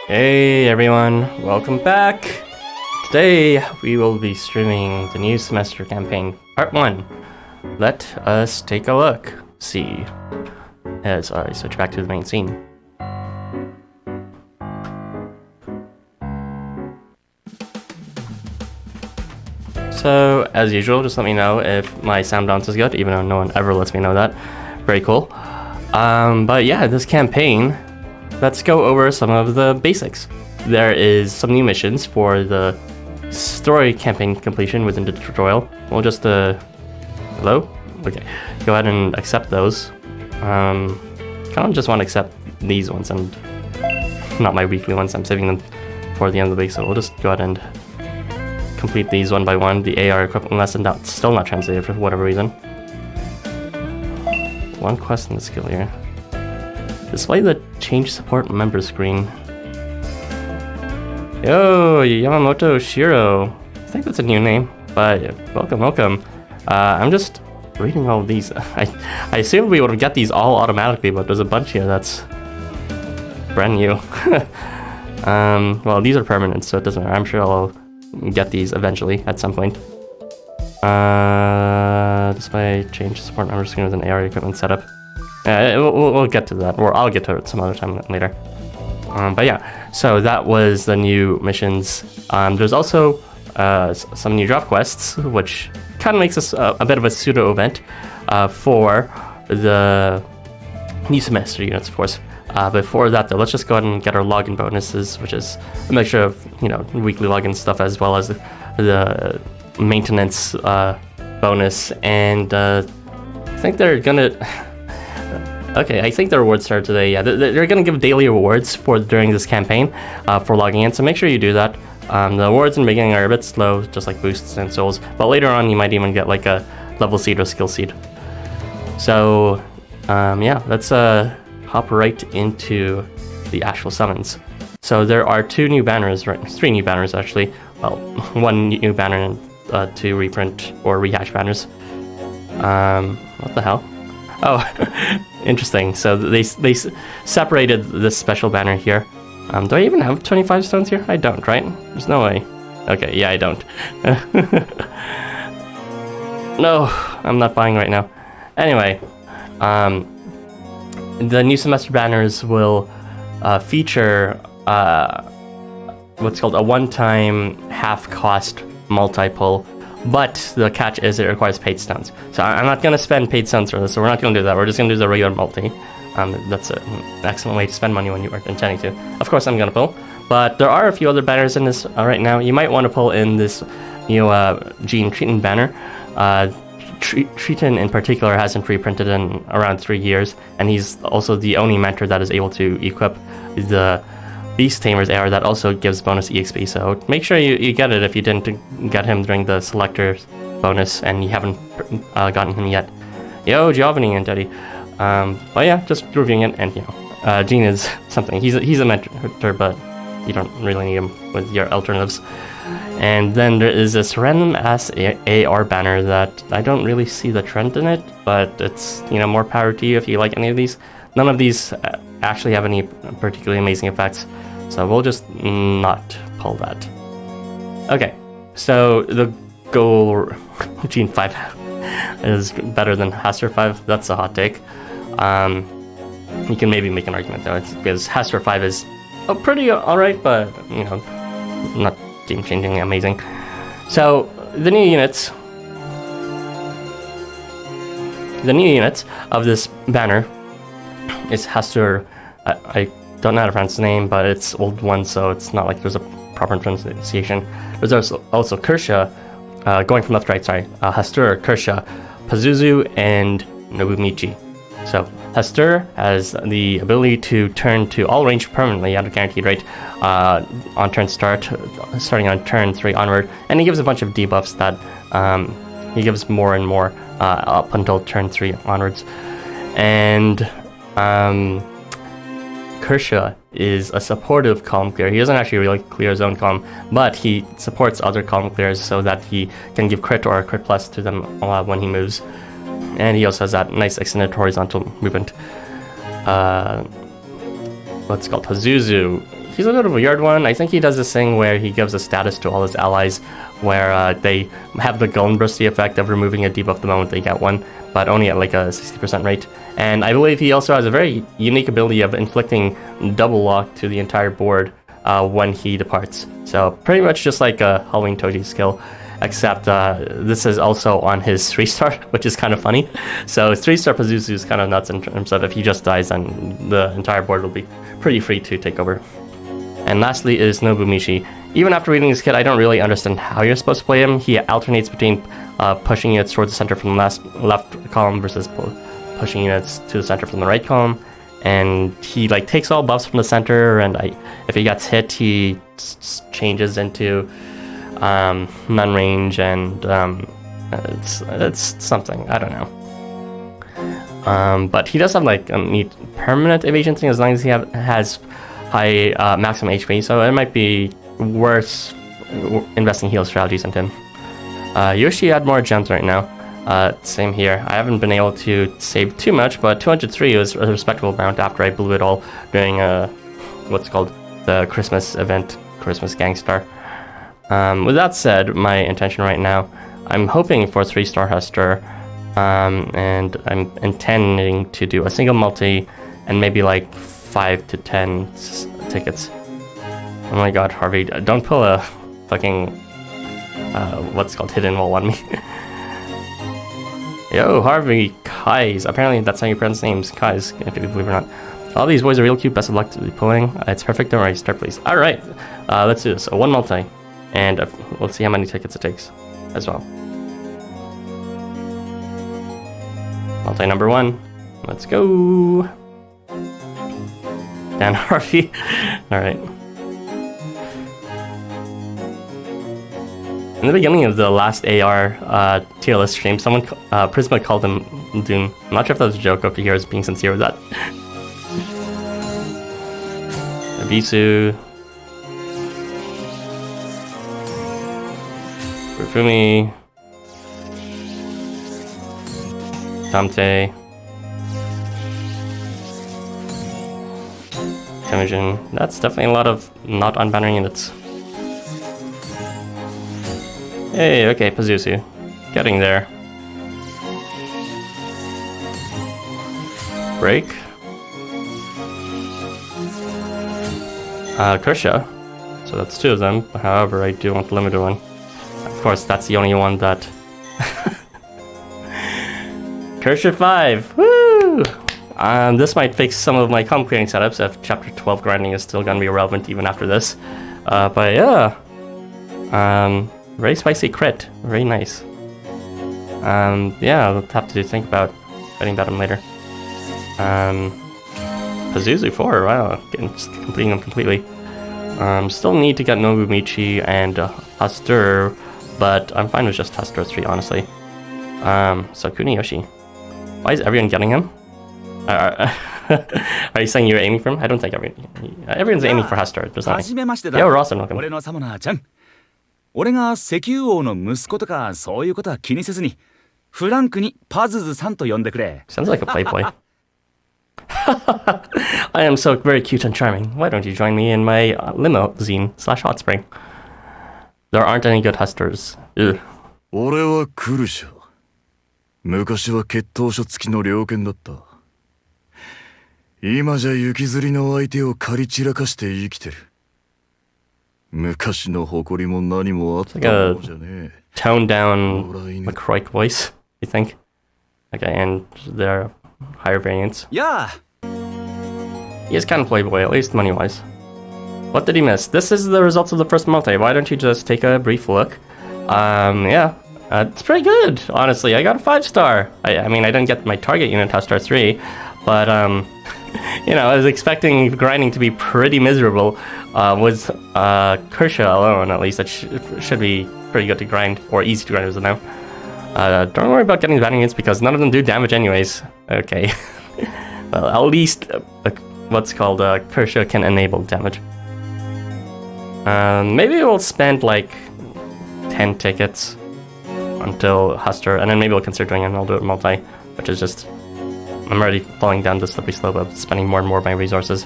Hey everyone, welcome back! Today we will be streaming the new semester campaign, part 1. Let us take a look, see, as I switch back to the main scene. So, as usual, just let me know if my sound bounce is good, even though no one ever lets me know that. Very cool. But yeah, this campaign, let's go over some of the basics. There is some new missions for the story campaign completion within the tutorial. We'll just, hello? Okay, go ahead and accept those. Kind of just want to accept these ones and not my weekly ones. I'm saving them for the end of the week, so we'll just go ahead and complete these one by one. The AR equipment lesson, that's still not translated for whatever reason. One quest in the skill here. Display the change support member screen. Yo, Yamamoto Shiro. I think that's a new name, but welcome. I'm just reading all of these. I assume we would get these all automatically, but there's a bunch here that's brand new. Well, these are permanent, so it doesn't matter. I'm sure I'll get these eventually at some point. Display change support member screen with an AR equipment setup. We'll get to that, or I'll get to it some other time later. But yeah, so that was the new missions. There's also some new drop quests, which kind of makes this a bit of a pseudo event for the new semester units, of course. Before that, though, let's just go ahead and get our login bonuses, which is a mixture of, weekly login stuff as well as the maintenance bonus. And I think they're gonna. Okay, I think the rewards start today. Yeah, they're gonna give daily rewards during this campaign for logging in. So make sure you do that. The rewards in the beginning are a bit slow, just like boosts and souls. But later on, you might even get like a level seed or skill seed. So yeah, let's hop right into the actual summons. So there are three new banners actually. Well, one new banner and 2 reprint or rehash banners. What the hell? Oh, interesting. So they separated this special banner here. Do I even have 25 stones here? I don't, right? There's no way. Okay, yeah, I don't. No, I'm not buying right now. Anyway, the new semester banners will feature what's called a one-time half-cost multi-pull, but the catch is it requires paid stones. So I'm not going to spend paid stones for this, so we're not going to do that. We're just going to do the regular multi. That's an excellent way to spend money when you are intending to. Of course, I'm going to pull, but there are a few other banners in this right now. You might want to pull in this new Gene Triton banner. Triton in particular hasn't reprinted in around 3 years, and he's also the only mentor that is able to equip the Beast Tamer's AR that also gives bonus EXP, so make sure you get it if you didn't get him during the Selector's bonus and you haven't gotten him yet. Yo, Giovanni and Daddy. But yeah, just reviewing it, and Gene is something. He's a mentor, but you don't really need him with your alternatives. And then there is this random ass AR banner that I don't really see the trend in it, but it's more power to you if you like any of these. None of these actually have any particularly amazing effects, so we'll just not pull that. Okay, so the goal Gene 5 is better than Hastur 5. That's a hot take. You can maybe make an argument though, because Hastur 5 is pretty alright, but not game-changing amazing. So the new units of this banner is Hastur. I don't know how to pronounce the name, but it's old one, so it's not like there's a proper pronunciation. There's also Kersha, going from left to right, sorry. Hastur, Kersha, Pazuzu, and Nobumichi. So Hastur has the ability to turn to all range permanently at a guaranteed rate on turn starting on turn 3 onward, and he gives a bunch of debuffs that he gives more and more up until turn 3 onwards. And Kersha is a supportive column clear. He doesn't actually really clear his own column, but he supports other column clears so that he can give crit or crit plus to them when he moves. And he also has that nice extended horizontal movement. What's called Pazuzu he's a bit of a weird one. I think he does this thing where he gives a status to all his allies where they have the Golden Bursty effect of removing a debuff the moment they get one, but only at like a 60% rate. And I believe he also has a very unique ability of inflicting double lock to the entire board when he departs. So pretty much just like a Halloween Toji skill, except this is also on his 3-star, which is kind of funny. So 3-star Pazuzu is kind of nuts in terms of if he just dies, then the entire board will be pretty free to take over. And lastly is Nobumichi. Even after reading this kit, I don't really understand how you're supposed to play him. He alternates between pushing units towards the center from the left column versus pushing units to the center from the right column. And he like takes all buffs from the center, and if he gets hit, he changes into non-range, and it's something, I don't know. But he does have like a neat permanent evasion thing as long as he has high maximum HP, so it might be worth investing heal strategies into him. Yoshi had more gems right now. Same here. I haven't been able to save too much, but 203 was a respectable amount after I blew it all during what's called the Christmas event, Christmas Gangstar. With that said, my intention right now, I'm hoping for 3-star Hester, and I'm intending to do a single multi and maybe like 5 to 10 tickets. Oh my god, Harvey, don't pull a fucking what's called hidden wall on me. Yo, Harvey, Kais. Apparently that's how you pronounce names, Kais, if you believe it or not. All these boys are real cute. Best of luck to be pulling. It's perfect. Don't worry. Start, please. All right, let's do this. So 1 multi, and let's see how many tickets it takes as well. Multi number 1. Let's go. Dan Harvey. All right. In the beginning of the last AR tier list stream, someone, Prisma called him Dune. I'm not sure if that was a joke or if he was being sincere with that. Abisu. Fufumi. Dante. Temujin. That's definitely a lot of not on banner units. Hey, okay, Pazuzu. Getting there. Break. Kershaw. So that's 2 of them. However, I do want the limited one. Of course, that's the only one that... Kershaw 5! Woo! This might fix some of my complicating setups if Chapter 12 grinding is still gonna be relevant even after this. But yeah. Very spicy crit. Very nice. Yeah, I'll have to think about writing about him later. Pazuzu 4, wow, just completing them completely. Still need to get Nobumichi and Hester, but I'm fine with just Hester 3, honestly. So Kuniyoshi. Why is everyone getting him? Are you saying you're aiming for him? I don't think everyone's aiming for Hester. There's nothing. Yo, Rawson, welcome. 俺が石油王の息子とかそういうことは気にせずにフランクにパズズさんと呼んでくれ。 Sounds like a playboy. I am so very cute and charming. Why don't you join me in my limousine/hot spring? There aren't any good Hesters. 俺はクルシャ。昔は血統書付きの猟犬だった。今じゃ雪吊りの相手を狩り散らかして生きてる。 昔の誇りも何もあったのじゃねえ。 Toned down McCroik voice, you think? Okay, and there are higher variants. Yeah. He is kind of playboy, at least money-wise. What did he miss? This is the results of the first multi. Why don't you just take a brief look? Yeah, it's pretty good, honestly. I got a 5-star. I mean, I didn't get my target unit Hester 3, but, you know, I was expecting grinding to be pretty miserable. With Kershaw alone, at least, that should be pretty good to grind, or easy to grind as of now. Don't worry about getting banning units because none of them do damage anyways. Okay. Well, at least what's called Kershaw can enable damage. Maybe we'll spend like 10 tickets until Hester, and then maybe we'll consider doing it and I'll do it multi, which is just... I'm already falling down the slippery slope of spending more and more of my resources.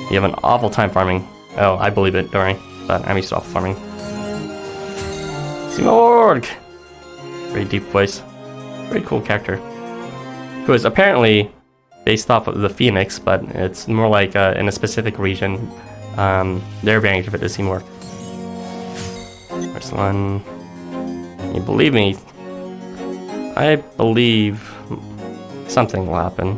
You have an awful time farming. Oh, I believe it, Dory. But I'm used to awful farming. Simorg! Very deep voice. Very cool character. Who is apparently based off of the Phoenix, but it's more like in a specific region. Their variant of it is Simorg. First one. You believe me? I believe something will happen,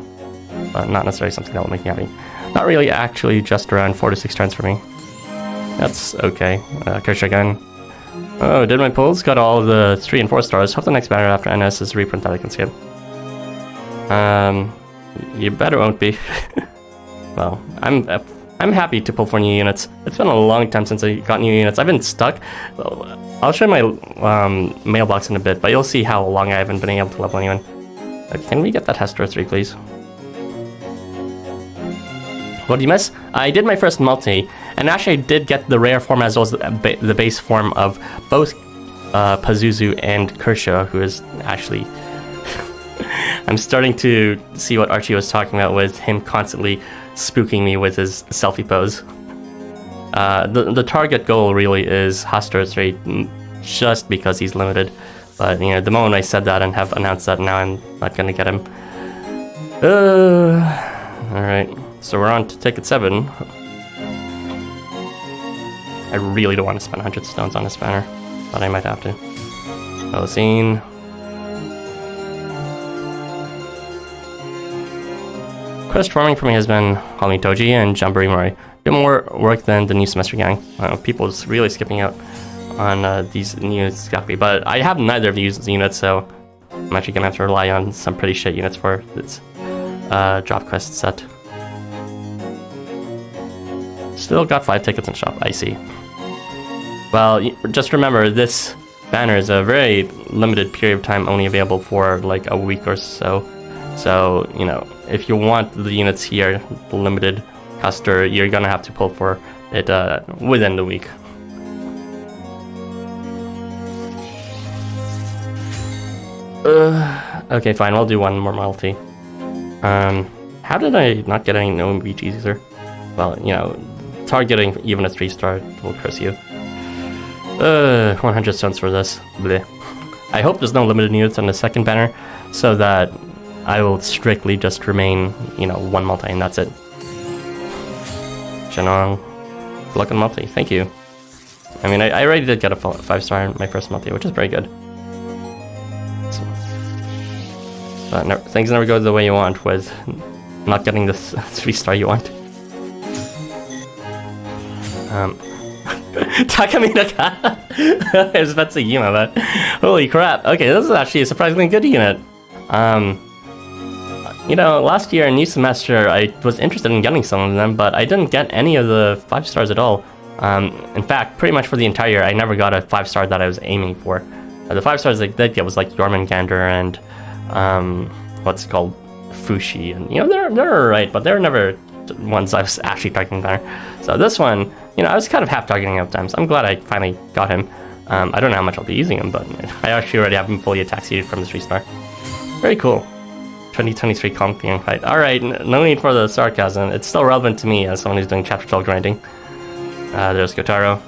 but not necessarily something that will make me happy. Not really, actually, just around 4 to 6 turns for me. That's okay. Kershaw again. Oh, did my pulls? Got all the 3 and 4 stars. Hope the next banner after NS is a reprint that I can skip. You better won't be. Well, I'm happy to pull for new units. It's been a long time since I got new units. I've been stuck. I'll show my mailbox in a bit, but you'll see how long I haven't been able to level anyone. Can we get that Hester 3, please? What did you miss? I did my first multi, and actually I did get the rare form as well as the base form of both Pazuzu and Kershaw, who is actually... I'm starting to see what Archie was talking about with him constantly spooking me with his selfie pose. The target goal really is Hostar's rate, just because he's limited. But, you know, the moment I said that and have announced that, now I'm not gonna get him. Alright, so we're on to ticket 7. I really don't want to spend 100 stones on this banner, but I might have to. Oh, scene. Quest farming for me has been Hami Toji and Jamboree Mori. Do more work than the new semester gang. People just really skipping out on these new Scrappy, but I have neither of these units, so I'm actually gonna have to rely on some pretty shit units for this drop quest set. Still got 5 tickets in shop, I see. Well, just remember, this banner is a very limited period of time, only available for like a week or so. So, you know, if you want the units here, the limited custer, you're gonna have to pull for it within the week. Okay, fine, we'll do one more multi. How did I not get any no BGs either? Well, you know, targeting even a 3-star will curse you. 100 stones for this. Bleh. I hope there's no limited units on the second banner, so that I will strictly just remain, you know, 1 multi and that's it. Shenong, luck on multi, thank you. I mean, I already did get a 5-star in my first multi, which is very good. So, but no, things never go the way you want with not getting this 3-star you want. Takamina. I was about to say Yuma, but holy crap. Okay, this is actually a surprisingly good unit. You know, last year, new semester, I was interested in getting some of them, but I didn't get any of the 5 stars at all. In fact, pretty much for the entire year, I never got a 5-star that I was aiming for. The 5 stars I did get was like Jormungandr and what's it called, Fushi, and you know they're alright, but they're never ones I was actually targeting better. So this one, you know, I was kind of half targeting him at times. I'm glad I finally got him. I don't know how much I'll be using him, but I actually already have him fully attack seated from the 3-star. Very cool. 2023 Conquering Fight. Alright, no need for the sarcasm. It's still relevant to me as someone who's doing Chapter 12 grinding. There's Kotaro.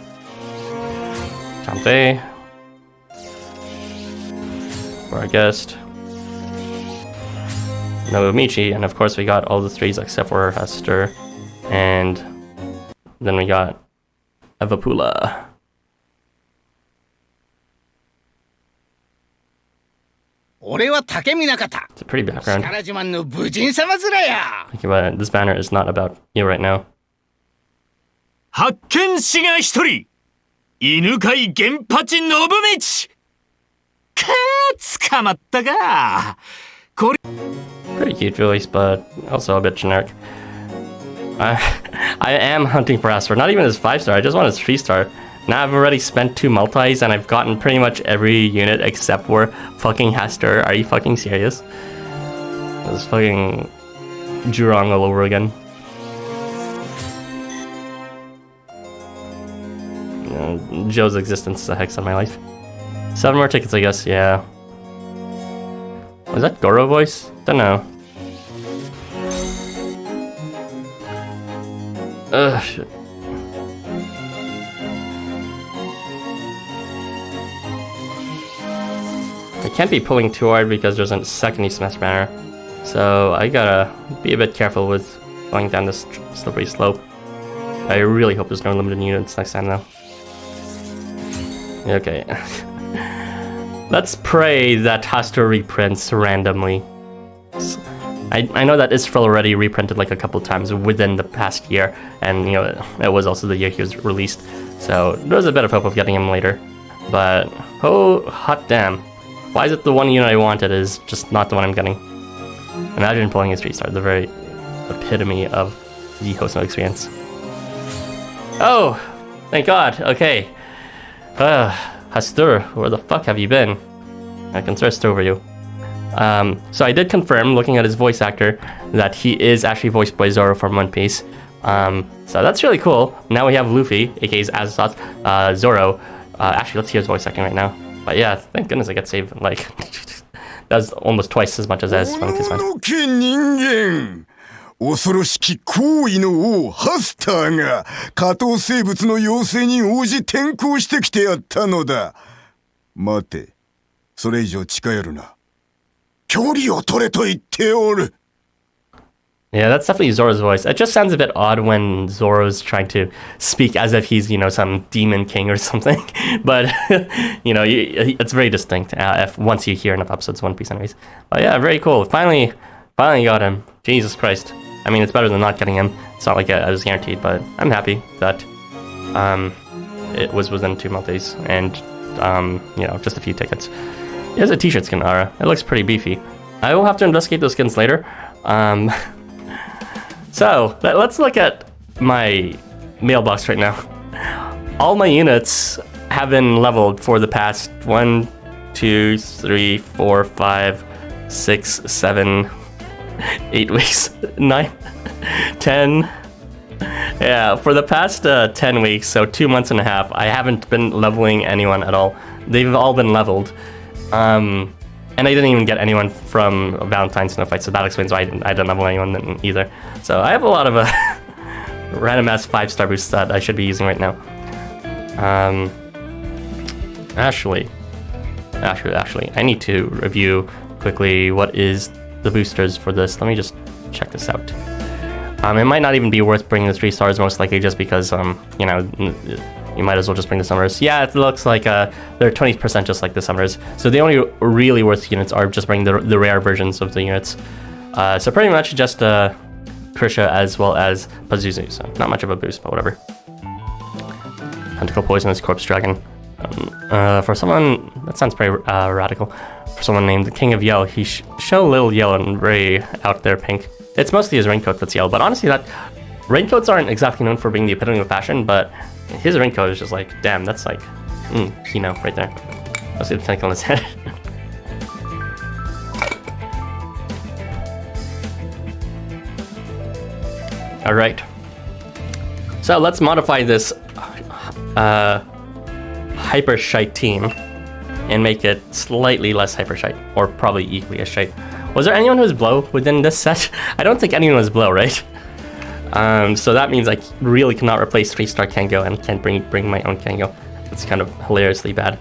Kamte. For our guest. Nobumichi, and of course we got all the 3s except for Hester. And then we got Evapula. It's a pretty background. Okay, but this banner is not about you right now. 発見士が一人犬飼源八信道か捕まったかこれ Pretty cute voice, but also a bit generic. I am hunting for Asper, not even his 5-star, I just want his 3-star. Now I've already spent 2 multis and I've gotten pretty much every unit except for fucking Hester. Are you fucking serious? This is fucking Jurong all over again. Joe's existence is a hex on my life. 7 more tickets, I guess, yeah. Was that Goro voice? Don't know. Shit. I can't be pulling too hard because there's a second New Semester banner. So I gotta be a bit careful with going down this slippery slope. I really hope there's no limited units next time though. Okay. Let's pray that has to reprints randomly. I know that Israel already reprinted like a couple times within the past year, and you know it was also the year he was released, so there's a bit of hope of getting him later. But oh hot damn, why is it the one unit I wanted is just not the one I'm getting? Imagine pulling a 3-star, the very epitome of the Housamo experience. Oh, thank God. Okay. Hastur, where the fuck have you been? I can thirst over you. So I did confirm, looking at his voice actor, that he is actually voiced by Zoro from One Piece. So that's really cool. Now we have Luffy, aka Azoth, Zoro. Actually, let's hear his voice acting right now. But yeah, thank goodness I got saved. Like, that's almost twice as much as One Piece man. 恐ろしき行為の王ハスターが下等生物の要請に応じ転校してきてやったのだ。待て、それ以上近寄るな。距離を取れと言っておる。Yeah, that's definitely Zoro's voice. It just sounds a bit odd when Zoro's trying to speak as if he's, you know, some demon king or something. But, you know, it's very distinct if once you hear enough episodes of One Piece anyways. But yeah, very cool. Finally got him. Jesus Christ. I mean, it's better than not getting him. It's not like I was guaranteed, but I'm happy that it was within 2 multis and, you know, just a few tickets. He has a t-shirt skin, Ara. It looks pretty beefy. I will have to investigate those skins later. So, let's look at my mailbox right now. All my units have been leveled for the past 1, 2, 3, 4, 5, 6, 7, 8 weeks, 9, 10. Yeah, for the past 10 weeks, so 2 months and a half, I haven't been leveling anyone at all. They've all been leveled. And I didn't even get anyone from Valentine's Snow Fight, so that explains why I didn't level anyone either. So I have a lot of random ass 5-star boosts that I should be using right now. Actually, I need to review quickly what is the boosters for this. Let me just check this out. It might not even be worth bringing the 3 stars, most likely just because, you know, you might as well just bring the summoners. Yeah, it looks like they're 20% just like the summoners. So the only really worth units are just bringing the rare versions of the units. So pretty much just Kersha as well as Pazuzu. So not much of a boost, but whatever. Tentacle Poisonous Corpse Dragon. For someone, that sounds pretty radical. For someone named the King of Yell, he's show a little yellow and very out there pink. It's mostly his raincoat that's yellow, but honestly, that raincoats aren't exactly known for being the epitome of fashion, but his raincoat is just like, damn, that's like, Kino right there. Let's see the tentacle on his head. All right. So let's modify this hyper shite team and make it slightly less hyper shite, or probably equally as shite. Was there anyone who was blow within this set? I don't think anyone was blow, right? So that means I really cannot replace 3-star Kengo and can't bring my own Kengo. It's kind of hilariously bad.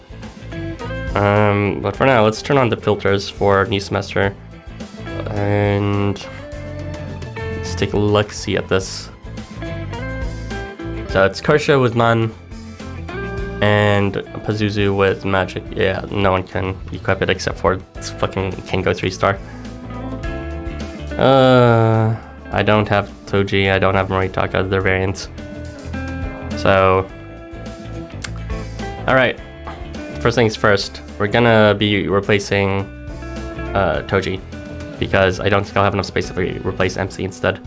But for now, let's turn on the filters for new semester. And let's take a look-see at this. So it's Kersha with none, and Pazuzu with magic. Yeah, no one can equip it except for this fucking Kengo 3-star. I don't have Toji, I don't have Moritaka, their variants. So, alright. First things first, we're gonna be replacing Toji, because I don't think I'll have enough space if we replace MC instead.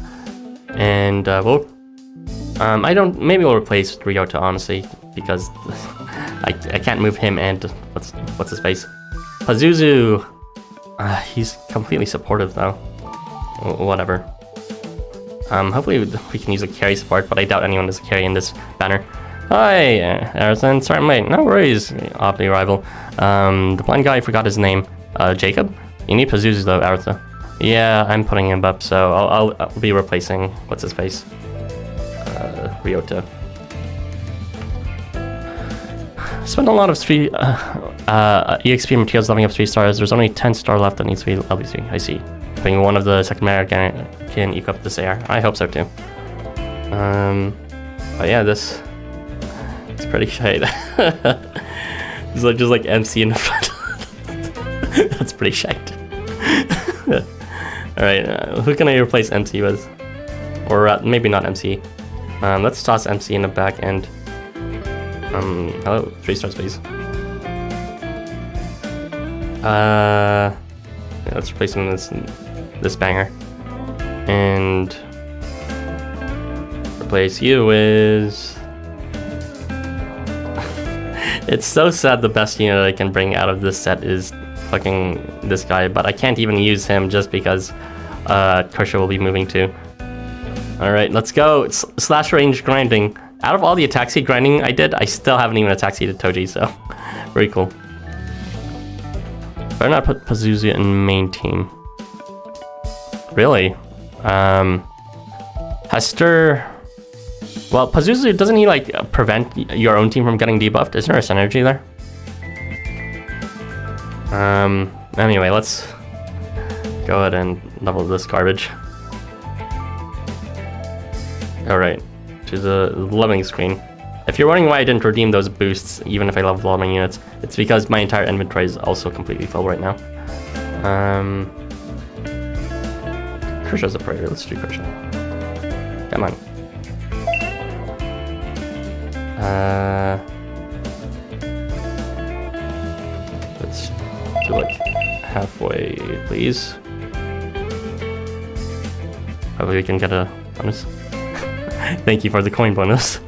And maybe we'll replace Ryota, honestly, because I can't move him and what's his face? Pazuzu, he's completely supportive though. Whatever. Hopefully we can use a carry support, but I doubt anyone is a carry in this banner. Hi, Arison. Sorry I'm late. No worries, Opti rival. The blind guy, I forgot his name. Jacob? You need Pazuzu though, Arisa. Yeah, I'm putting him up, so I'll be replacing what's his face. Ryota. Spent a lot of EXP materials leveling up 3 stars. There's only 10 star left that needs to be level 3. I see. Being one of the second mayor can equip this AR. I hope so too. But yeah, this is pretty shite. It's like just like MC in the front. That's pretty shite. Alright, who can I replace MC with? Or maybe not MC. Let's toss MC in the back end. Hello, 3 stars please. Yeah, let's replace him with this banger. And replace you with... It's so sad the best unit I can bring out of this set is fucking this guy, but I can't even use him just because Kershaw will be moving too. Alright, let's go. Slash range grinding. Out of all the attack seed grinding I did, I still haven't even attack seeded Toji, so very cool. Better not put Pazuzu in main team. Really? Hester... Well, Pazuzu, doesn't he like prevent your own team from getting debuffed? Isn't there a synergy there? Anyway, let's go ahead and level this garbage. Alright, to the leveling screen. If you're wondering why I didn't redeem those boosts, even if I leveled all my units, it's because my entire inventory is also completely full right now. Kershaw's a prayer, let's do Kershaw. Come on. Let's do like halfway, please. Hopefully we can get a bonus. Thank you for the coin bonus.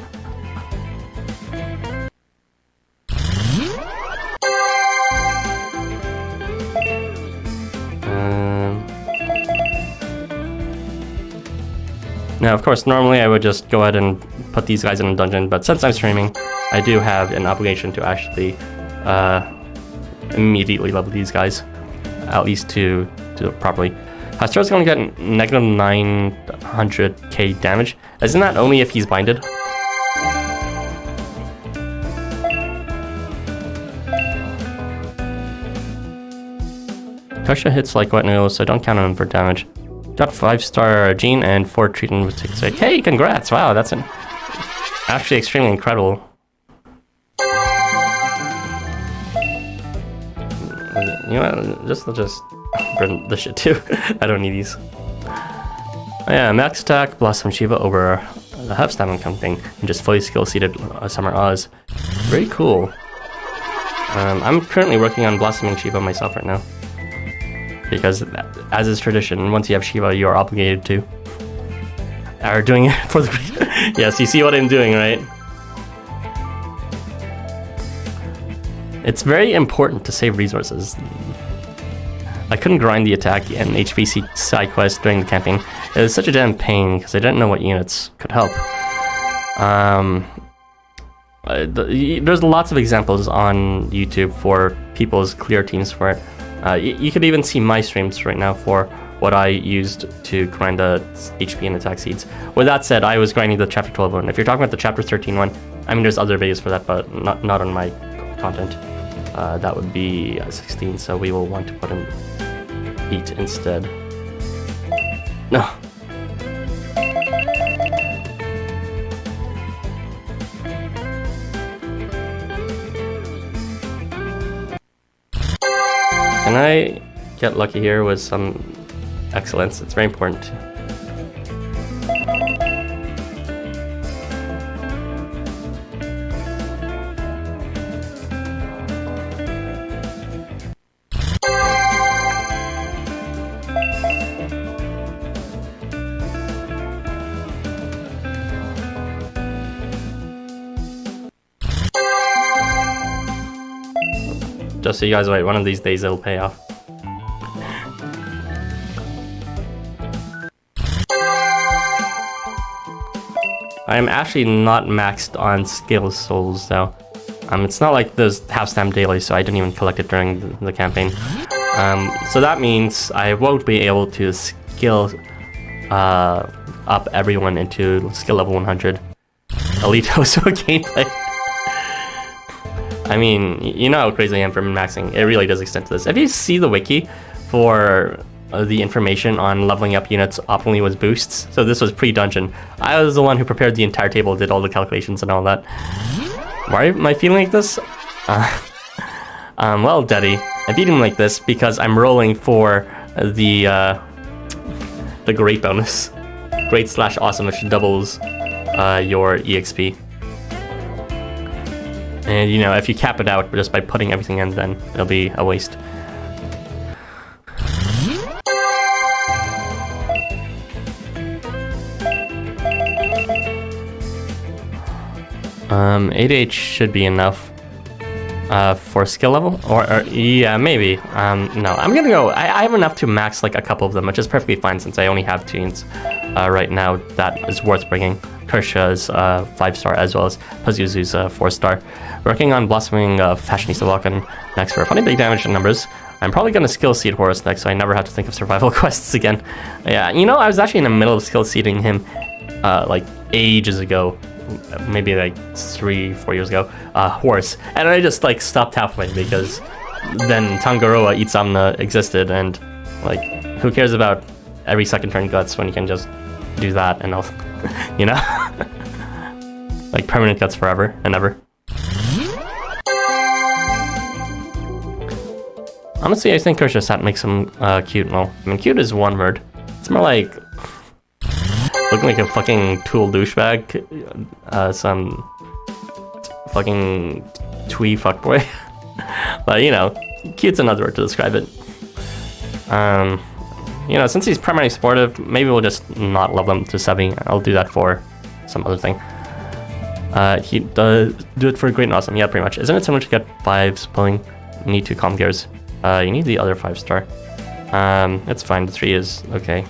Now, of course, normally I would just go ahead and put these guys in a dungeon, but since I'm streaming, I do have an obligation to actually immediately level these guys, at least to do it properly. Hastra's gonna get negative 900k damage. Isn't that only if he's binded? Kershaw hits like wet noodles, so don't count on him for damage. Got 5-star Gene and 4 treatment with 6. Hey, congrats! Wow, that's actually extremely incredible. You know what? Just burn this shit too. I don't need these. Oh yeah, max attack, Blossom Shiva over the half stamina thing, and just fully skill seated Summer Oz. Very cool. I'm currently working on Blossoming Shiva myself right now. Because, as is tradition, once you have Shiva, you are obligated to. Are doing it for the... Yes, you see what I'm doing, right? It's very important to save resources. I couldn't grind the attack and HVC side quest during the campaign. It was such a damn pain, because I didn't know what units could help. There's lots of examples on YouTube for people's clear teams for it. You could even see my streams right now for what I used to grind the HP and attack seeds. With that said, I was grinding the chapter 12 one. If you're talking about the chapter 13 one, I mean there's other videos for that, but not on my content. That would be 16, so we will want to put in 8 instead. No. Can I get lucky here with some excellence? It's very important. Just so you guys wait, one of these days it'll pay off. I am actually not maxed on skill souls though. It's not like there's half stamp daily, so I didn't even collect it during the campaign. So that means I won't be able to skill up everyone into skill level 100. Elite Hoso gameplay. I mean, you know how crazy I am for min-maxing. It really does extend to this. If you see the wiki for the information on leveling up units optimally with boosts, so this was pre-dungeon. I was the one who prepared the entire table, did all the calculations and all that. Why am I feeling like this? Well, Daddy, I'm feeling like this because I'm rolling for the great bonus. Great/awesome, which doubles your EXP. And you know, if you cap it out just by putting everything in, then it'll be a waste. $8H should be enough for skill level, or yeah, maybe. No, I'm gonna go. I have enough to max like a couple of them, which is perfectly fine since I only have tunes right now that is worth bringing. Kersha's 5-star as well as Pazuzu's 4-star. Working on Blossoming Fashionista Vulcan next for funny big damage and numbers. I'm probably gonna skill seed Horus next, so I never have to think of survival quests again. Yeah, you know, I was actually in the middle of skill seeding him like ages ago. Maybe like 3-4 years ago, Horse, and I just like stopped halfway because then Tangaroa Itsamna existed, and like who cares about every second turn guts when you can just do that and all, you know, like permanent guts forever and ever. Honestly, I think Kershaw Sat makes him cute. Well, I mean, cute is one word. It's more like looking like a fucking tool douchebag, some fucking twee fuckboy. But you know, cute's another word to describe it. You know, since he's primarily supportive, maybe we'll just not level him to 7. I'll do that for some other thing. He does do it for great and awesome. Yeah, pretty much. Isn't it similar to get 5s pulling? You need 2 calm gears. You need the other 5-star. It's fine. The 3 is okay.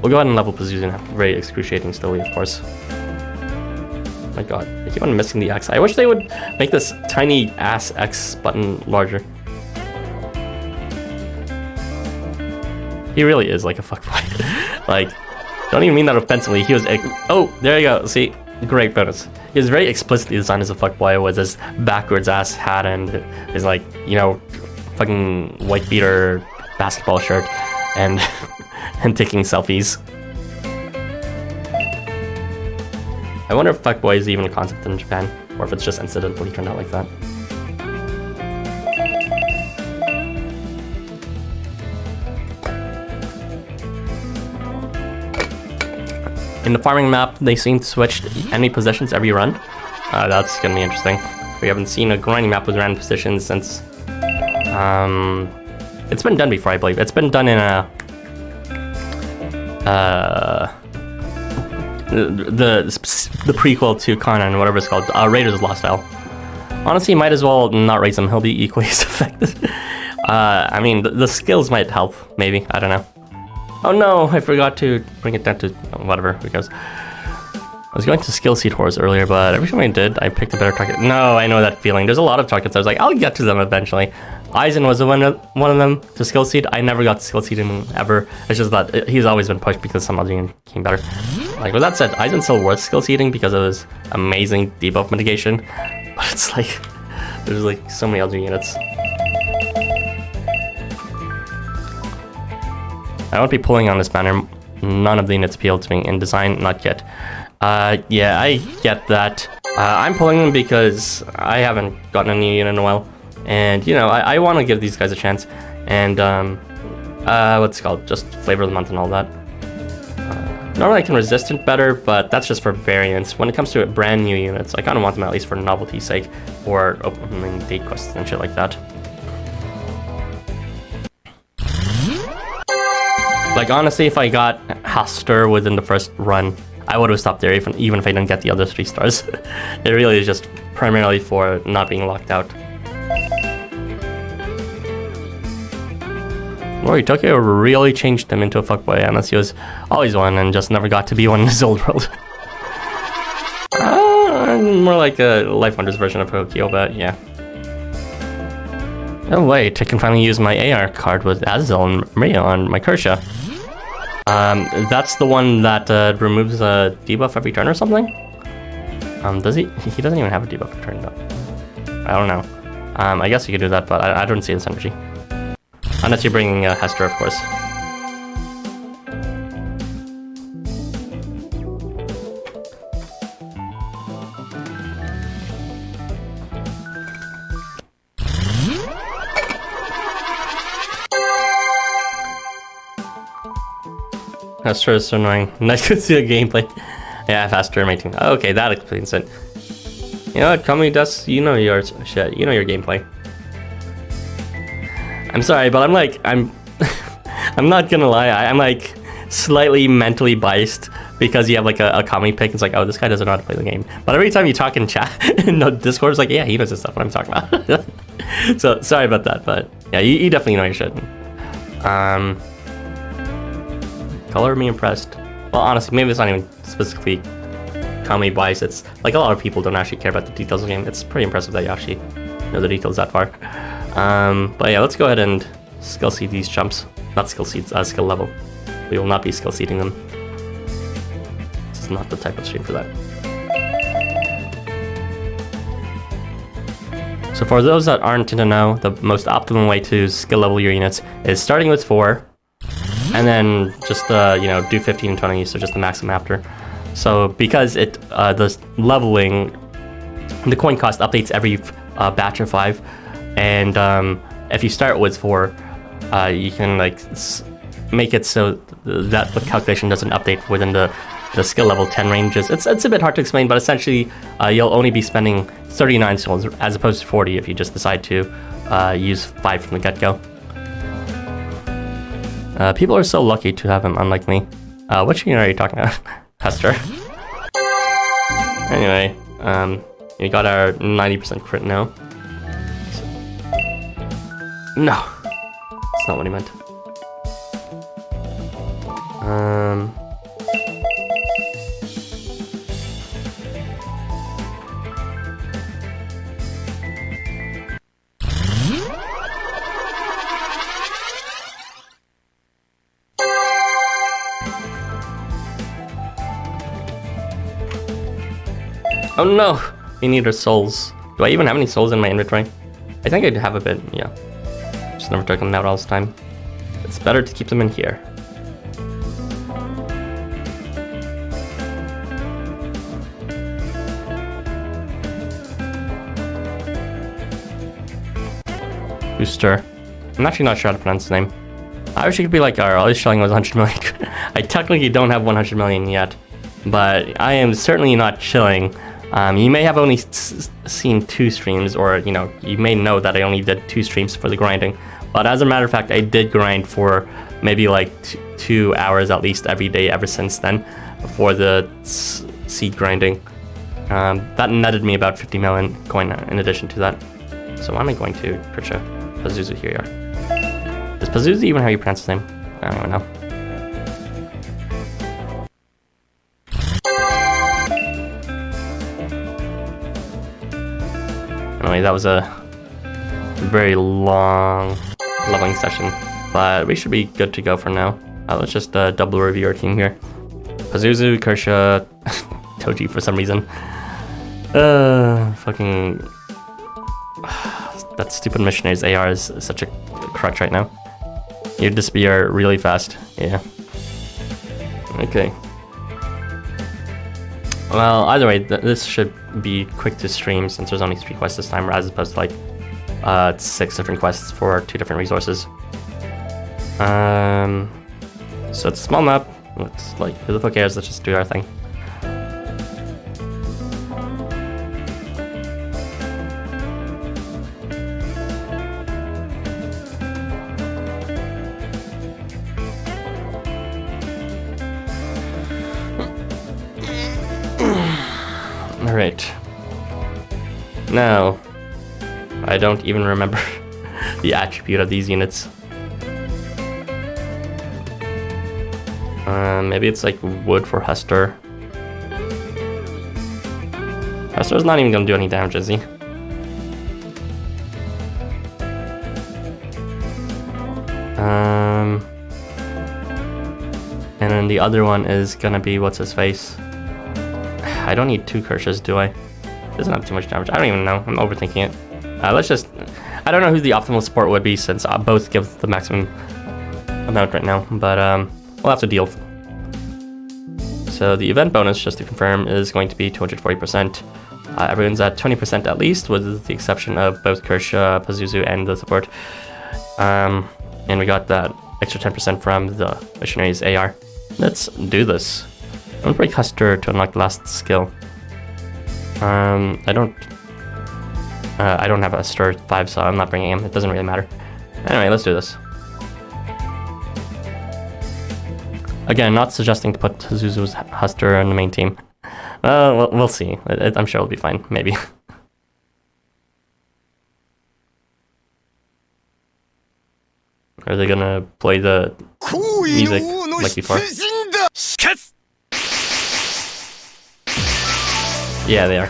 We'll go ahead and level Pazuzu now. Very excruciating slowly, of course. Oh my god, I keep on missing the X. I wish they would make this tiny ass X button larger. He really is like a fuckboy. Like, don't even mean that offensively. He was oh, there you go. See, great bonus. He was very explicitly designed as a fuckboy with his backwards ass hat and his like, you know, fucking white beater basketball shirt and and taking selfies. I wonder if fuckboy is even a concept in Japan, or if it's just incidentally turned out like that. In the farming map, they seem to switch enemy positions every run. That's gonna be interesting. We haven't seen a grinding map with random positions since... it's been done before, I believe. It's been done in a... the prequel to Conan, whatever it's called, Raiders of the Lost Isle. Honestly, might as well not raise him. He'll be equally as effective. I mean, the skills might help, maybe. I don't know. Oh no, I forgot to bring it down to whatever, because I was going to skill seed Horse earlier, but every time I did, I picked a better target. No, I know that feeling. There's a lot of targets. I was like, I'll get to them eventually. Aizen was one of them to skill seed. I never got to skill seed him ever. It's just that he's always been pushed because some other unit came better. Like, with that said, Aizen's still worth skill seeding because of his amazing debuff mitigation. But it's like, there's like so many other units. I won't be pulling on this banner. None of the units appeal to me in design, not yet. Yeah, I get that. I'm pulling them because I haven't gotten a new unit in a while. And, you know, I want to give these guys a chance. And, what's it called? Just flavor of the month and all that. Normally I can resistant better, but that's just for variance. When it comes to brand new units, I kind of want them at least for novelty's sake, or opening date quests and shit like that. Like, honestly, if I got Haster within the first run, I would have stopped there, even if I didn't get the other 3 stars. It really is just primarily for not being locked out. Tokyo really changed him into a fuckboy, unless he was always one and just never got to be one in his old world. More like a LifeWonders version of Tokyo, but yeah. Oh wait, I can finally use my AR card with Azazel and Maria on my Kershaw. That's the one that removes a debuff every turn or something? Does he? He doesn't even have a debuff every turn though. I don't know. I guess you could do that, but I don't see this energy. Unless you're bringing Hester, of course. Hester is so annoying. Nice to see the gameplay. Yeah, faster my team. Okay, that explains it. You know what, Kami does? You know your shit. You know your gameplay. I'm sorry, but I'm I'm not gonna lie. I'm like slightly mentally biased because you have like a Kami pick. It's like, oh, this guy doesn't know how to play the game. But every time you talk in chat in the Discord, it's like, yeah, he knows this stuff. What I'm talking about. So sorry about that, but yeah, you definitely know your shit. Color me impressed. Well, honestly, maybe it's not even specifically Kami bias. It's like a lot of people don't actually care about the details of the game. It's pretty impressive that you actually know the details that far. But yeah, let's go ahead and skill seed these chumps. Not skill seeds, skill level. We will not be skill seeding them. This is not the type of stream for that. So for those that aren't in the know, the most optimum way to skill level your units is starting with 4, and then just do 15 and 20, so just the maximum after. So because the leveling, the coin cost updates every batch of 5, and if you start with 4, you can like make it so that the calculation doesn't update within the skill level 10 ranges. It's a bit hard to explain, but essentially you'll only be spending 39 souls as opposed to 40 if you just decide to use 5 from the get-go. People are so lucky to have him, unlike me. Which unit are you talking about? Hester. Anyway, we got our 90% crit now. No, that's not what he meant. Oh no! We need our souls. Do I even have any souls in my inventory? I think I have a bit, yeah. Just never took them out all this time. It's better to keep them in here. Booster. I'm actually not sure how to pronounce his name. I wish it could be like our other shilling was 100 million. I technically don't have 100 million yet, but I am certainly not chilling. You may have only seen 2 streams, or you may know that I only did 2 streams for the grinding. But as a matter of fact, I did grind for maybe like 2 hours at least every day ever since then for the seed grinding. That netted me about 50 million coin in addition to that. So why am I going to Percha? Pazuzu, here you are. Does Pazuzu even how you pronounce his name? I don't even know. Anyway, that was a very long leveling session, but we should be good to go for now. Let's just double review our team here. Pazuzu, Kersha, Toji for some reason. Fucking... that stupid missionary's AR is such a crutch right now. You disappear really fast, yeah. Okay. Well, either way, this should be quick to stream since there's only 3 quests this time, as opposed to like 6 different quests for 2 different resources. So it's a small map. It's like, who the fuck cares? Let's just do our thing. Alright. Now, I don't even remember the attribute of these units. Maybe it's like wood for Hester. Hester's not even gonna do any damage, is he? the other one is gonna be what's his face. I don't need 2 Kershaws, do I? Doesn't have too much damage. I don't even know. I'm overthinking it. Let's just... I don't know who the optimal support would be since both give the maximum amount right now, but we'll have to deal. So the event bonus, just to confirm, is going to be 240%. Everyone's at 20% at least, with the exception of both Kershaw, Pazuzu, and the support. And we got that extra 10% from the missionary's AR. Let's do this. I'm gonna break Huster to unlock the last skill. I don't have a stir 5, so I'm not bringing him. It doesn't really matter. Anyway, let's do this. Again, not suggesting to put Zuzu's Huster on the main team. We'll see. I'm sure it'll be fine, maybe. Are they gonna play the music like before? Yeah, they are.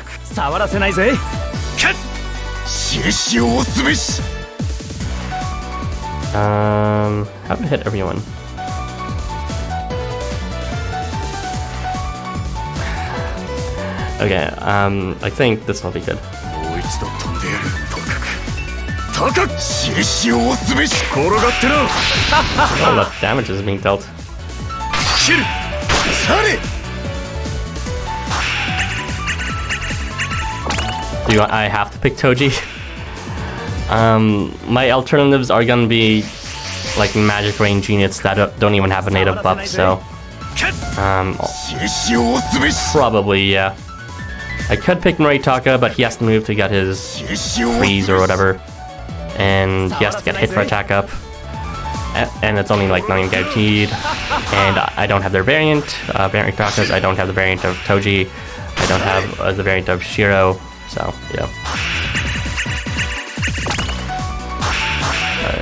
Haven't hit everyone. Okay, I think this will be good. All the damage is being dealt. I have to pick Toji. My alternatives are gonna be like magic range units that don't even have a native buff, so probably, yeah. I could pick Noritaka, but he has to move to get his freeze or whatever, and he has to get hit for attack up, and it's only like not even guaranteed. And I don't have their variant Takas. I don't have the variant of Toji. I don't have the variant of Shiro. So yeah,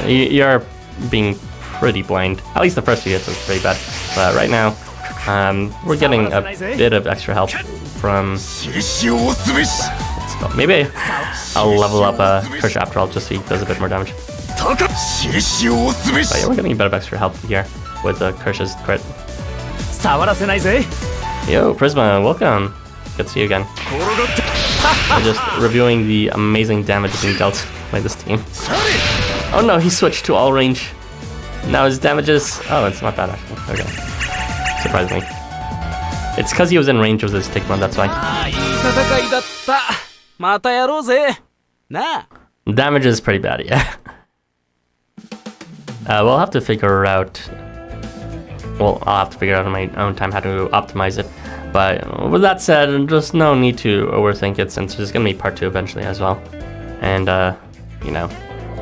you're being pretty blind. At least the first few hits was pretty bad, but right now we're getting a bit of extra help from... Let's go. Maybe I'll level up Kershaw after all, just so he does a bit more damage. But yeah, we're getting a bit of extra help here with Kershaw's crit. Yo, Prisma, welcome. Good to see you again. I'm just reviewing the amazing damage being dealt by this team. Oh no, he switched to all range. Now his damage is... Oh, it's not bad actually. Okay. Surprisingly. It's because he was in range of the stigma, that's why. Damage is pretty bad, yeah. We'll have to figure out... Well, I'll have to figure out on my own time how to optimize it. But with that said, just no need to overthink it, since there's gonna be part 2 eventually as well. And, you know,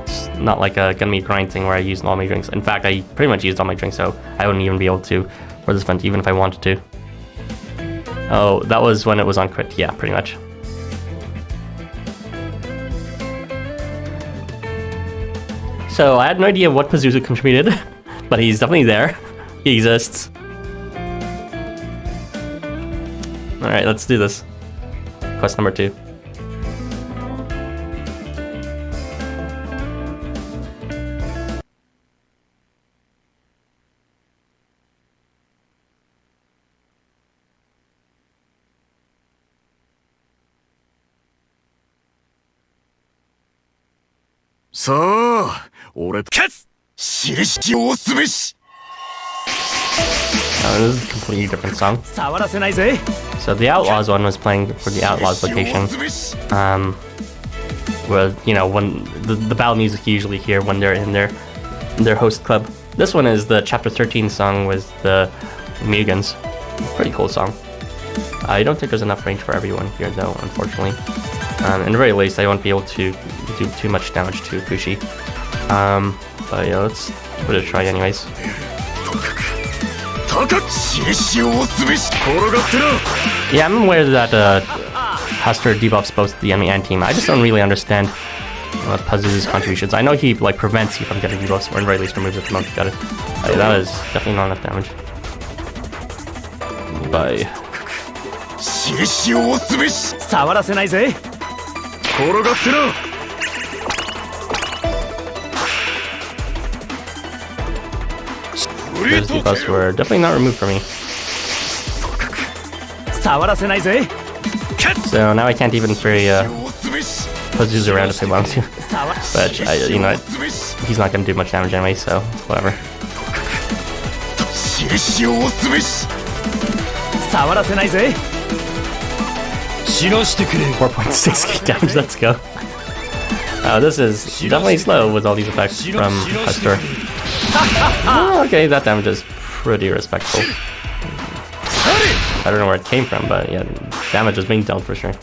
it's not like gonna be a grind thing where I used all my drinks. In fact, I pretty much used all my drinks, so I wouldn't even be able to for this event, even if I wanted to. Oh, that was when it was on crit. Yeah, pretty much. So I had no idea what Pazuzu contributed, but he's definitely there. He exists. Alright, let's do this. Quest number 2. This is a completely different song. So the Outlaws one was playing for the Outlaws location. Where, you know, when the battle music you usually hear when they're in their host club. This one is the Chapter 13 song with the Mugans. Pretty cool song. I don't think there's enough range for everyone here though, unfortunately. In the very least, I won't be able to do too much damage to Fushi. But yeah, let's give it a try anyways. Yeah, I'm aware that Huster debuffs both the enemy and team. I just don't really understand Pazuzu's contributions. I know he like prevents you from getting debuffs, or at the very least removes it the moment you got it. That is definitely not enough damage. Bye. those debuffs were definitely not removed from me. 触らせないぜ So now I can't even free Pazuzu around if I want to. But, you know, he's not going to do much damage anyway, so whatever. 触らせないぜ 4.6k damage, let's go. This is definitely slow with all these effects from Hester. Oh, okay, that damage is pretty respectful. I don't know where it came from, but yeah, damage is being dealt for sure.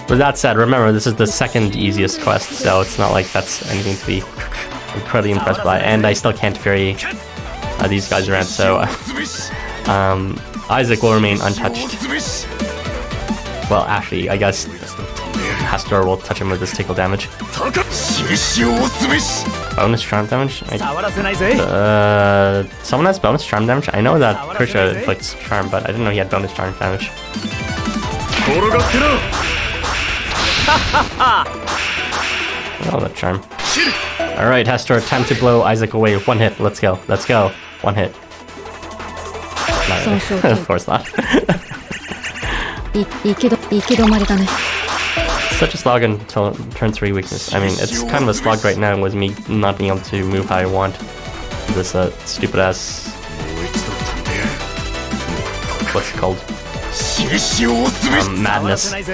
With that said, remember, this is the second easiest quest, so it's not like that's anything to be incredibly impressed by. And I still can't ferry these guys around, so Isaac will remain untouched. Well, actually, I guess Hastor will touch him with his tickle damage. Bonus charm damage? Someone has bonus charm damage? I know that Krisha inflicts charm, but I didn't know he had bonus charm damage. Oh, that charm. Alright, Hastor, time to blow Isaac away. One hit, let's go. Let's go. One hit. Of course not. Such a slog until turn 3 weakness. I mean, it's kind of a slog right now with me not being able to move how I want. This stupid ass... What's it called? Madness. Like,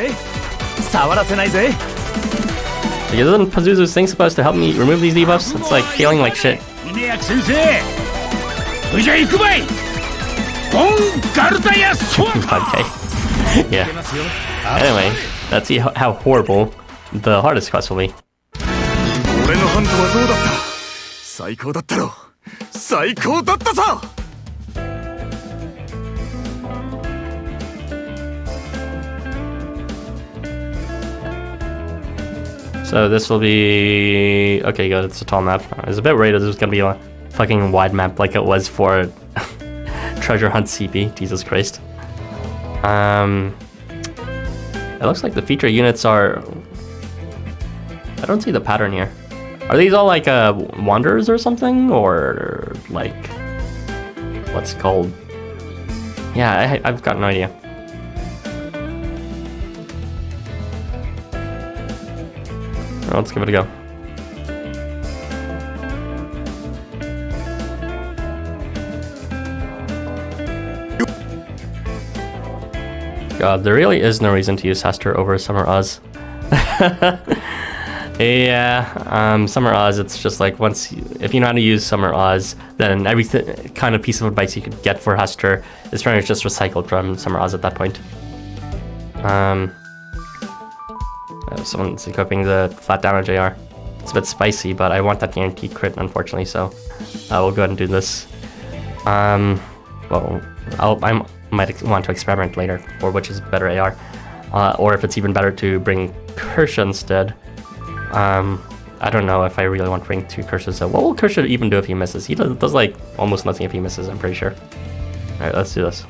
isn't Pazuzu's thing supposed to help me remove these debuffs? It's like feeling like shit. Okay. Yeah. Anyway, let's see how horrible the hardest quest will be. So this will be... Okay, good, it's a tall map. I was a bit worried this was gonna be a fucking wide map like it was for Treasure Hunt CP. Jesus Christ. It looks like the feature units are... I don't see the pattern here. Are these all like Wanderers or something? Or like... What's it called? Yeah, I've got no idea. Well, let's give it a go. God, there really is no reason to use Hester over Summer Oz. Yeah, Summer Oz, it's just like if you know how to use Summer Oz, then every kind of piece of advice you could get for Hester is pretty much just recycled from Summer Oz at that point. Someone's equipping the flat damage AR. It's a bit spicy, but I want that guaranteed crit, unfortunately, so I will go ahead and do this. Well, I might want to experiment later for which is better AR, or if it's even better to bring Kersha instead. I don't know if I really want to bring 2 Kershas, so what will Kersha even do if he misses? He does like almost nothing if he misses, I'm pretty sure. Alright, let's do this.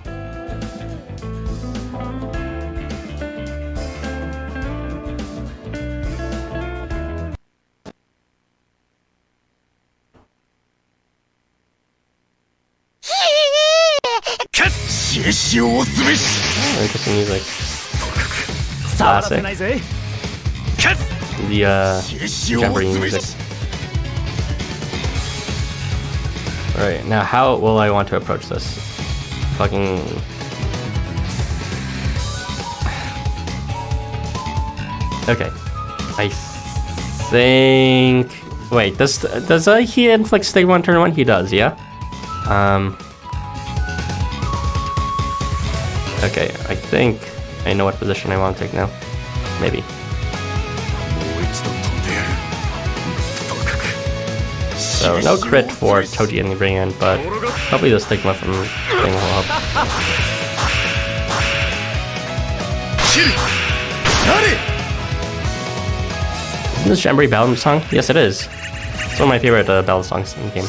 Interesting music. Classic. The jamboree music. Alright, now how will I want to approach this? Fucking... Okay. I think... Wait, does he inflict stigma on turn 1? He does, yeah? Okay, I think I know what position I want to take now. Maybe. So, no crit for Toji and bring in, but hopefully the stigma from Bring will help. Isn't this Jamboree Battle song? Yes, it is. It's one of my favorite battle songs in the game.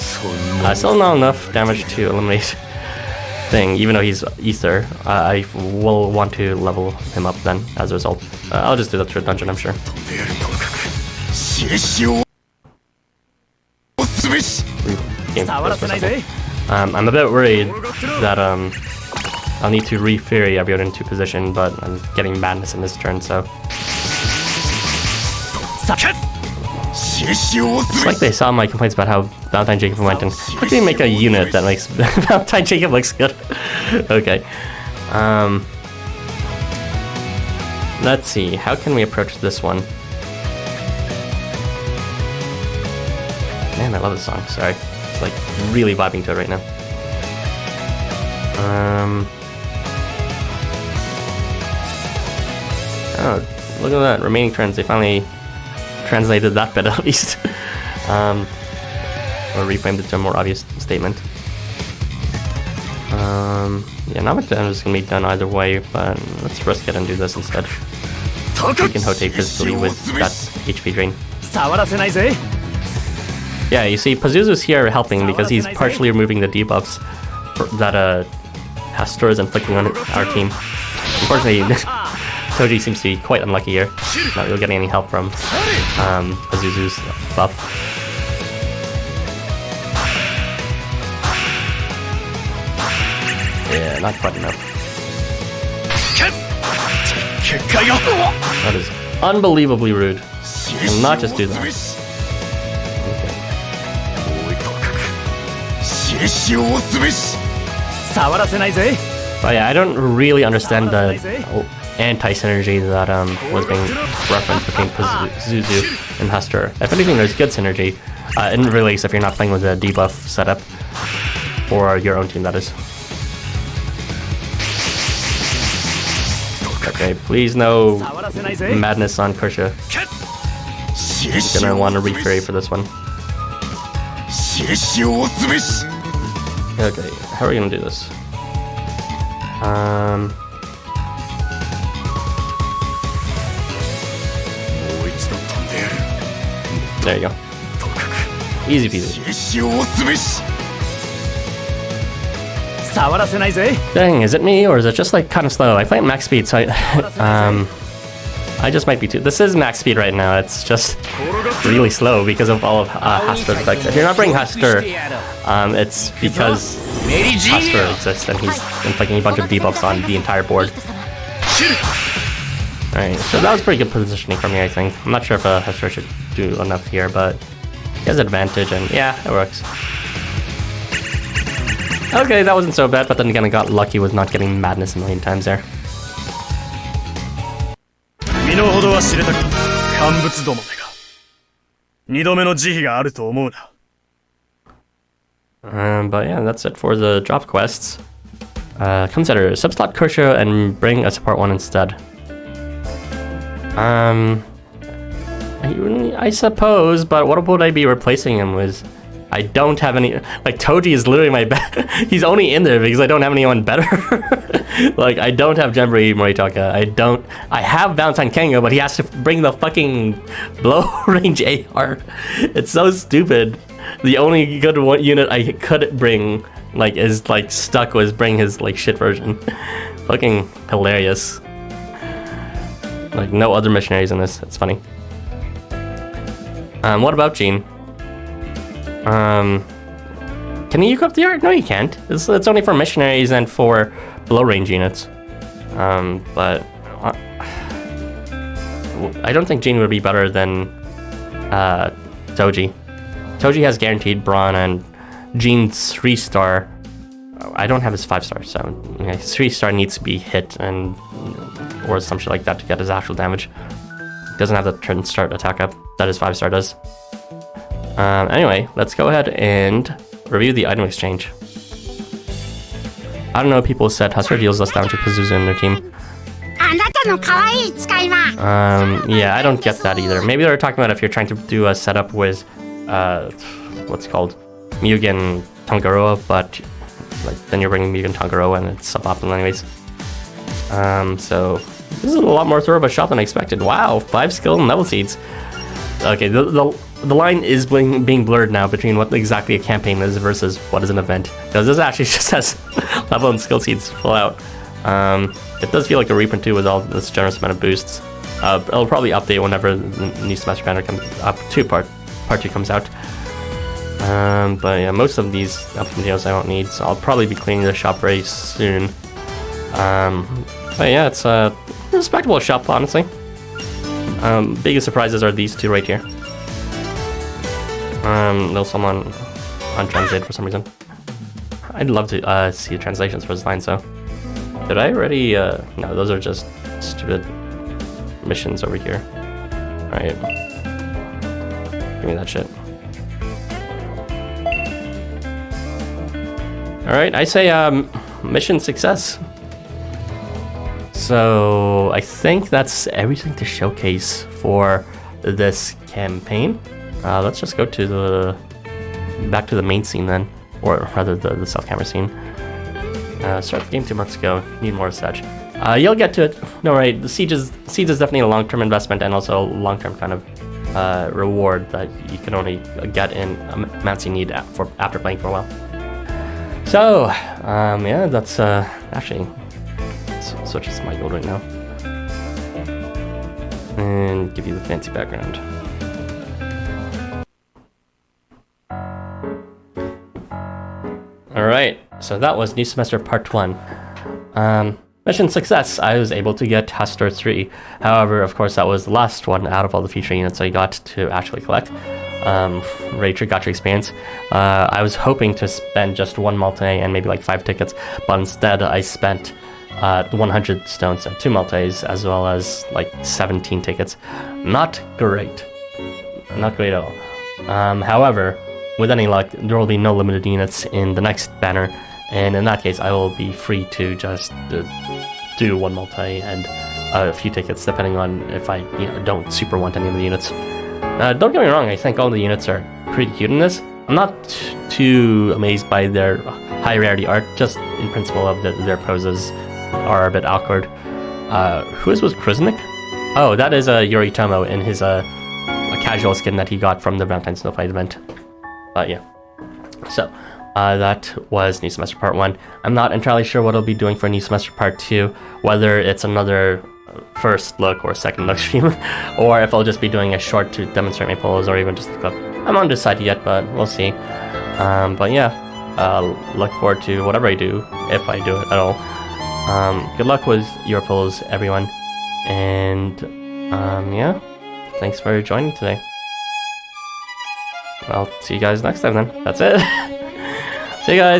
Still not enough damage to eliminate thing, even though he's Ether. I will want to level him up then, as a result. I'll just do that through a dungeon, I'm sure. I'm a bit worried that I'll need to re-Fury everyone into position, but I'm getting Madness in this turn, so... It's like they saw my complaints about how Valentine Jacob went and how do you make a unit that makes Valentine Jacob looks good? Okay. Let's see, how can we approach this one? Man, I love this song, sorry. It's like really vibing to it right now. Oh, look at that, remaining turns, they finally translated that bit at least. Or reframed it to a more obvious statement. Yeah, not much damage is going to be done either way, but let's risk it and do this instead. We can rotate physically with that HP drain. Yeah, you see, Pazuzu's here helping because he's partially removing the debuffs that Hastur is inflicting on our team. Unfortunately, Toji seems to be quite unlucky here, not really getting any help from Pazuzu's buff. Yeah, not quite enough. That is unbelievably rude. Will not just do that. Okay. But yeah, I don't really understand the anti-synergy that was being referenced between Pazuzu and Hastur. If anything, there's good synergy in release if you're not playing with a debuff setup for your own team, that is. Okay, please no madness on Kersha. I'm gonna want to re-Fury for this one. Okay, how are we gonna do this? There you go. Easy peasy. Dang, is it me or is it just like kind of slow? I play at max speed, so I just might be too. This is max speed right now. It's just really slow because of all of Hastur effects. If you're not bringing Hastur, it's because Hastur exists and he's inflicting a bunch of debuffs on the entire board. Alright, so that was pretty good positioning for me, I think. I'm not sure if Hastur should do enough here, but he has advantage and yeah, it works. Okay, that wasn't so bad, but then again I got lucky with not getting madness a million times there. But yeah, that's it for the drop quests. Consider subslot Kersha and bring a support one instead. I suppose, but what would I be replacing him with? I don't have any. Like, Toji is literally my best. He's only in there because I don't have anyone better. Like, I don't have Jembury Moritaka. I have Valentine Kengo, but he has to bring the fucking blow range AR. It's so stupid. The only good unit I could bring, like, is like stuck was bring his like shit version. Fucking hilarious. Like, no other missionaries in this. It's funny. What about Jean? Can you equip the art? No, you can't. It's only for missionaries and for below range units. But I don't think Jean would be better than Toji. Toji has guaranteed brawn and Jean's 3-star. I don't have his 5-star, so his 3-star needs to be hit and or some shit like that to get his actual damage. Doesn't have the turn start attack up that his 5-star does. Anyway, let's go ahead and review the item exchange. I don't know, people said Hastur deals us down to Pazuzu in their team. Yeah, I don't get that either. Maybe they're talking about if you're trying to do a setup with, what's it called? Mugen Tangaroa, but like then you're bringing Mugen Tangaroa and it's suboptimal anyways. So this is a lot more thorough of a shot than I expected. Wow, 5 skill and level seeds. Okay, the line is being blurred now between what exactly a campaign is versus what is an event. Because this actually just says level and skill seeds full out. It does feel like a reprint too with all this generous amount of boosts. It'll probably update whenever the new semester banner comes up. Part 2 comes out. But yeah, most of these materials I won't need, so I'll probably be cleaning the shop very soon. But yeah, it's a respectable shop, honestly. Biggest surprises are these two right here. There's someone on Transient for some reason. I'd love to see the translations for this line, so. Did I already, no, those are just stupid missions over here. Alright. Give me that shit. Alright, I say, mission success. So, I think that's everything to showcase for this campaign. Let's just go to back to the main scene then, or rather the self-camera scene. Start the game 2 months ago, need more such. You'll get to it, no worry, the Siege is definitely a long-term investment and also a long-term kind of reward that you can only get in amounts you need after playing for a while. So, yeah, that's actually, let's switch to my gold right now. And give you the fancy background. Alright, so that was New Semester Part 1. Mission success, I was able to get Hester 3. However, of course, that was the last one out of all the feature units I got to actually collect. Rachel got your experience. I was hoping to spend just 1 multi and maybe like 5 tickets, but instead I spent 100 stones and 2 multis as well as like 17 tickets. Not great. Not great at all. However, with any luck, there will be no limited units in the next banner, and in that case, I will be free to just do 1 multi and a few tickets, depending on if I don't super want any of the units. Don't get me wrong, I think all the units are pretty cute in this. I'm not too amazed by their high rarity art, just in principle of their poses are a bit awkward. Who is with Kriznik? Oh, that is Yoritomo in his a casual skin that he got from the Valentine Snow Fight event. Yeah. So, that was New Semester Part 1. I'm not entirely sure what I'll be doing for New Semester Part 2, whether it's another first look or second look stream, or if I'll just be doing a short to demonstrate my polos or even just look up. I'm undecided yet, but we'll see. But yeah, look forward to whatever I do, if I do it at all. Good luck with your polos, everyone. And, yeah, thanks for joining today. I'll see you guys next time then. That's it. See you guys.